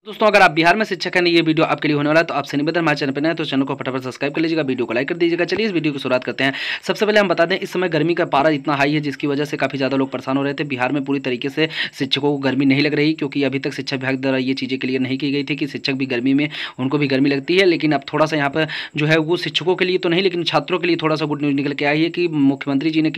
दोस्तों अगर आप बिहार में शिक्षक हैं, ये वीडियो आपके लिए होने वाला है, तो आपसे निवेदन हमारे चैनल पर नए हैं तो चैनल को फटाफट सब्सक्राइब कर लीजिएगा, वीडियो को लाइक कर दीजिएगा। चलिए इस वीडियो की शुरुआत करते हैं। सबसे पहले हम बता दें, इस समय गर्मी का पारा इतना हाई है जिसकी वजह से काफ़ी ज़्यादा लोग परेशान हो रहे थे। बिहार में पूरी तरीके से शिक्षकों को गर्मी नहीं लग रही, क्योंकि अभी तक शिक्षा विभाग द्वारा ये चीज़ें क्लियर नहीं की गई थी कि शिक्षक भी गर्मी में उनको भी गर्मी लगती है। लेकिन अब थोड़ा सा यहाँ पर जो है वो शिक्षकों के लिए तो नहीं, लेकिन छात्रों के लिए थोड़ा सा गुड न्यूज़ निकल के आई है कि मुख्यमंत्री जी ने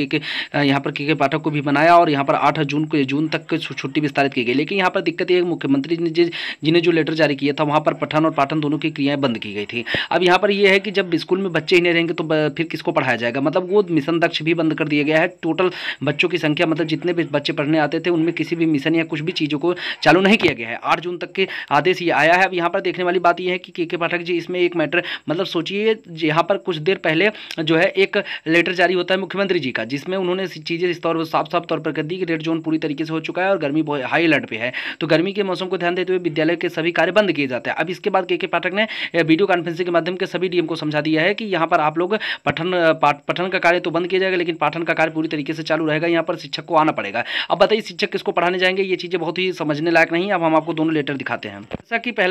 यहाँ पर के पाठक को भी बनाया और यहाँ पर 8 जून तक छुट्टी विस्तारित की गई। लेकिन यहाँ पर दिक्कत ये है कि मुख्यमंत्री जी ने जो लेटर जारी किया था वहाँ पर पठन और पाठन दोनों की क्रियाएं बंद की गई थी। अब यहाँ पर यह है कि जब स्कूल में बच्चे ही नहीं रहेंगे तो फिर किसको पढ़ाया जाएगा। मतलब वो मिशन दक्ष भी बंद कर दिया गया है। टोटल बच्चों की संख्या, मतलब जितने भी बच्चे पढ़ने आते थे उनमें किसी भी मिशन या कुछ भी चीज़ों को चालू नहीं किया गया है। 8 जून तक के आदेश ये आया है। अब यहाँ पर देखने वाली बात यह है कि के पाठक जी इसमें एक मैटर, मतलब सोचिए यहाँ पर कुछ देर पहले जो है एक लेटर जारी होता है मुख्यमंत्री जी का, जिसमें उन्होंने चीज़ें इस तौर पर साफ तौर पर कर दी कि रेड जोन पूरी तरीके से हो चुका है और गर्मी हाई अलर्ट पे है। तो गर्मी के मौसम को ध्यान देते हुए विद्यालय के सभी कार्य बंद किए जाते हैं। अब इसके बाद के पाठक ने वीडियो कॉन्फ्रेंसिंग के माध्यम के सभी डीएम को समझा दिया है कि यहाँ पर आप लोग पठन का कार्य तो बंद किया जाएगा, लेकिन पाठन का कार्य पूरी तरीके से चालू रहेगा। यहाँ पर शिक्षक को आना पड़ेगा। अब बताइए शिक्षक किसको पढ़ाने जाएंगे, ये चीज़ें बहुत ही समझने लायक नहीं है। अब हम आपको दोनों लेटर दिखाते हैं।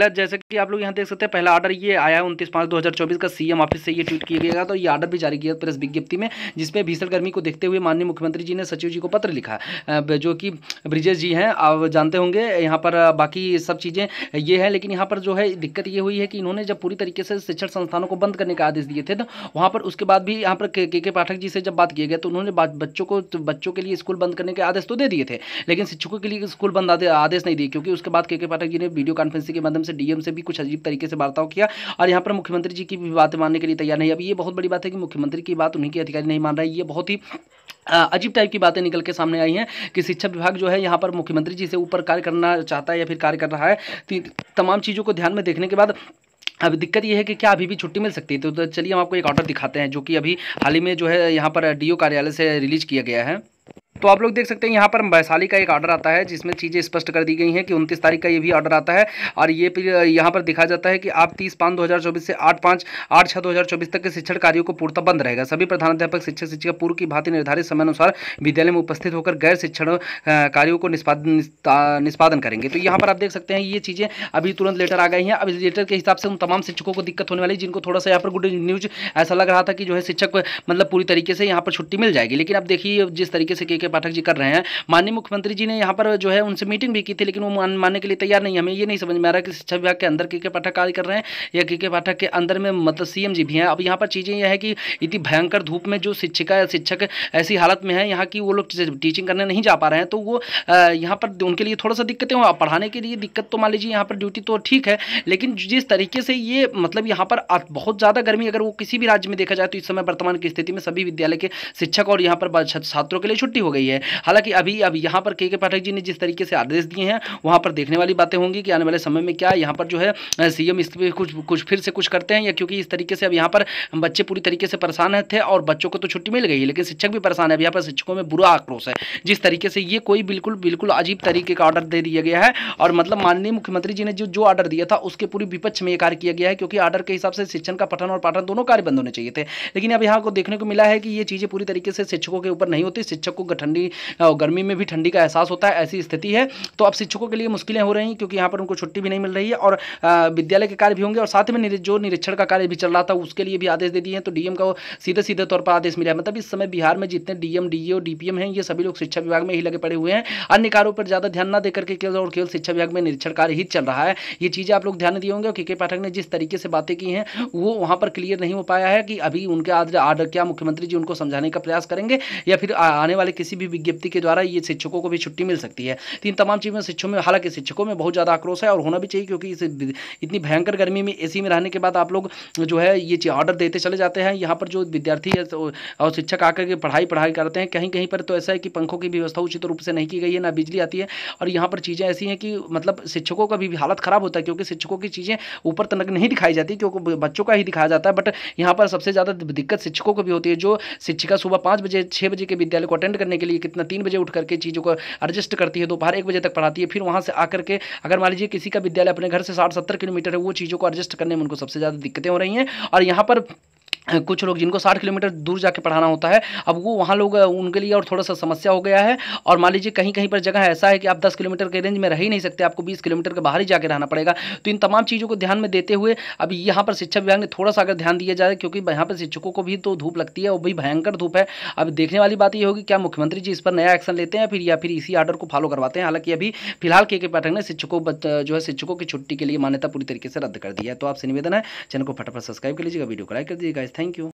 जैसा कि आप लोग यहाँ देख सकते हैं, पहला ऑर्डर ये आया 29/5/2024 का सीएम ऑफिस से ये ट्वीट किया गया। तो ये ऑर्डर भी जारी किया प्रेस विज्ञप्ति में, जिसमें भीषण गर्मी को देखते हुए माननीय मुख्यमंत्री जी ने सचिव जी को पत्र लिखा, जो कि ब्रिजेश जी हैं, आप जानते होंगे। यहाँ पर बाकी सब चीज़ें ये है, लेकिन यहाँ पर जो है दिक्कत ये हुई है कि इन्होंने जब पूरी तरीके से शिक्षण संस्थानों को बंद करने का आदेश दिए थे, तो वहाँ पर उसके बाद भी यहाँ पर के पाठक जी से जब बात किया गया तो उन्होंने बच्चों के लिए स्कूल बंद करने के आदेश तो दे दिए थे, लेकिन शिक्षकों के लिए स्कूल बंद आदेश नहीं दिए। क्योंकि उसके बाद के पाठक जी ने वीडियो कॉन्फ्रेंसिंग के माध्यम से डीएम से भी कुछ अजीब तरीके से वार्ताओं किया और यहाँ पर मुख्यमंत्री जी की भी बातें मानने के लिए तैयार नहीं। अब ये बहुत बड़ी बात है कि मुख्यमंत्री की बात उन्हीं के अधिकारी नहीं मान रहे हैं। ये बहुत ही अजीब टाइप की बातें निकल के सामने आई हैं कि शिक्षा विभाग जो है यहाँ पर मुख्यमंत्री जी से ऊपर कार्य करना चाहता है या फिर कार्य कर रहा है। तमाम चीज़ों को ध्यान में देखने के बाद अब दिक्कत ये है कि क्या अभी भी छुट्टी मिल सकती है। तो चलिए हम आपको एक ऑर्डर दिखाते हैं, जो कि अभी हाल ही में जो है यहाँ पर डीओ कार्यालय से रिलीज किया गया है। तो आप लोग देख सकते हैं यहाँ पर वैशाली का एक ऑर्डर आता है, जिसमें चीज़ें स्पष्ट कर दी गई हैं कि 29 तारीख का ये भी ऑर्डर आता है। और ये फिर यहाँ पर दिखा जाता है कि आप 30/5/2024 से 8/6/2024 तक के शिक्षण कार्यों को पूर्णतः बंद रहेगा। सभी प्रधानाध्यापक शिक्षक शिक्षिका पूर्व की भांति निर्धारित समयानुसार विद्यालय में उपस्थित होकर गैर शिक्षण कार्यों को निष्पादन करेंगे। तो यहाँ पर आप देख सकते हैं ये चीज़ें अभी तुरंत लेटर आ गई हैं। अब इस लेटर के हिसाब से उन तमाम शिक्षकों को दिक्कत होने वाली, जिनको थोड़ा सा यहाँ पर गुड न्यूज ऐसा लग रहा था कि जो है शिक्षक मतलब पूरी तरीके से यहाँ पर छुट्टी मिल जाएगी। लेकिन अब देखिए जिस तरीके से के पाठक जी कर रहे हैं, माननीय मुख्यमंत्री जी ने यहाँ पर जो है उनसे मीटिंग भी की थी, लेकिन वो मानने के लिए तैयार नहीं है। हमें ये नहीं समझ में आ रहा कि शिक्षा विभाग के अंदर के पाठक कार्य कर रहे हैं या के पाठक के अंदर में मतलब सीएम जी भी हैं। अब यहाँ पर चीज़ें यह है कि इतनी भयंकर धूप में जो शिक्षक ऐसी हालत में है यहाँ की, वो लोग टीचिंग करने नहीं जा पा रहे हैं। तो वो यहाँ पर उनके लिए थोड़ा सा दिक्कतें हो, पढ़ाने के लिए दिक्कत तो मान लीजिए यहाँ पर ड्यूटी तो ठीक है, लेकिन जिस तरीके से ये मतलब यहाँ पर बहुत ज़्यादा गर्मी अगर वो किसी भी राज्य में देखा जाए तो इस समय वर्तमान की स्थिति में सभी विद्यालय के शिक्षक और यहाँ पर छात्रों के लिए छुट्टी हो गई है। हालांकि अब यहाँ पर के पाठक जी ने जिस तरीके से आदेश दिए हैं, वहाँ पर देखने वाली बातें होंगी कि आने वाले समय में क्या यहाँ पर जो है सीएम इस पर कुछ फिर से कुछ करते हैं, या क्योंकि इस तरीके से अब यहाँ पर बच्चे पूरी तरीके से परेशान थे और बच्चों को तो छुट्टी मिल गई है, लेकिन शिक्षक भी परेशान है। अब यहाँ पर शिक्षकों में बुरा आक्रोश है जिस तरीके से ये कोई बिल्कुल अजीब तरीके का ऑर्डर दे दिया गया है। और मतलब माननीय मुख्यमंत्री जी ने जो ऑर्डर दिया था उसके पूरी विपक्ष में ये कार्य किया गया है, क्योंकि ऑर्डर के हिसाब से शिक्षण का पठन और पाठन दोनों कार्य बंद होने चाहिए थे। लेकिन अब यहाँ को देखने को मिला है कि ये चीज़ें पूरी तरीके से शिक्षकों के ऊपर नहीं होती। शिक्षकों को ठंडी और गर्मी में भी ठंडी का एहसास होता है, ऐसी स्थिति है। तो अब शिक्षकों के लिए मुश्किलें हो रही हैं, क्योंकि यहाँ पर उनको छुट्टी भी नहीं मिल रही है और विद्यालय के कार्य भी होंगे और साथ में जो निरीक्षण का कार्य भी चल रहा था उसके लिए भी आदेश दे दिए हैं। तो डीएम का सीधे तौर पर आदेश मिला है। मतलब इस समय बिहार में जितने डीएम डीईओ डीपीएम हैं, ये सभी लोग शिक्षा विभाग में ही लगे पड़े हुए हैं। अन्य कार्यों पर ज़्यादा ध्यान न देकर के केवल शिक्षा विभाग में निरीक्षण कार्य ही चल रहा है। ये चीज़ें आप लोग ध्यान दिए होंगे। के पाठक ने जिस तरीके से बातें की हैं वो वहाँ पर क्लियर नहीं हो पाया है कि अभी उनके आर्डर क्या मुख्यमंत्री जी उनको समझाने का प्रयास करेंगे या फिर आने वाले किसी भी विज्ञप्ति के द्वारा ये शिक्षकों को भी छुट्टी मिल सकती है। तो इन तमाम चीज़ों में शिक्षकों में, हालांकि शिक्षकों में बहुत ज़्यादा आक्रोश है और होना भी चाहिए, क्योंकि इतनी भयंकर गर्मी में एसी में रहने के बाद आप लोग जो है ये ऑर्डर देते चले जाते हैं। यहाँ पर जो विद्यार्थी है और शिक्षक आकर के पढ़ाई करते हैं, कहीं पर तो ऐसा है कि पंखों की व्यवस्था उचित रूप से नहीं की गई है, ना बिजली आती है। और यहाँ पर चीज़ें ऐसी हैं कि मतलब शिक्षकों का भी हालत ख़राब होता है, क्योंकि शिक्षकों की चीज़ें ऊपर तक नहीं दिखाई जाती, क्योंकि बच्चों का ही दिखाया जाता है। बट यहाँ पर सबसे ज़्यादा दिक्कत शिक्षकों को भी होती है। जो शिक्षिका सुबह 5 बजे 6 बजे के विद्यालय को अटेंड करने के लिए कितना 3 बजे उठ करके चीज़ों को एडजस्ट करती है, दोपहर 1 बजे तक पढ़ाती है, फिर वहाँ से आकर के अगर मान लीजिए किसी का विद्यालय अपने घर से 60-70 किलोमीटर है, वो चीज़ों को एडजस्ट करने में उनको सबसे ज़्यादा दिक्कतें हो रही हैं। और यहाँ पर कुछ लोग जिनको 60 किलोमीटर दूर जाके पढ़ाना होता है, अब वो वहाँ लोग उनके लिए और थोड़ा-सा समस्या हो गया है। और मान लीजिए कहीं-कहीं पर जगह ऐसा है कि आप 10 किलोमीटर के रेंज में रह ही नहीं सकते, आपको 20 किलोमीटर के बाहर ही जाके रहना पड़ेगा। तो इन तमाम चीज़ों को ध्यान में देते हुए अब यहाँ पर शिक्षा विभाग ने थोड़ा-सा अगर ध्यान दिया जाए, क्योंकि यहाँ पे शिक्षकों को भी तो धूप लगती है, वो भी भयंकर धूप है। अब देखने वाली बात ये होगी क्या मुख्यमंत्री जी इस पर नया एक्शन लेते हैं फिर, या फिर इसी ऑर्डर को फॉलो करवाते हैं। हालाँकि अभी फिलहाल के पाठक ने शिक्षकों की छुट्टी के लिए मान्यता पूरी तरीके से रद्द कर दी है। तो आपसे निवेदन है, चैनल को फटाफट सब्सक्राइब कर लीजिएगा, वीडियो को लाइक कर दीजिएगा। Thank you.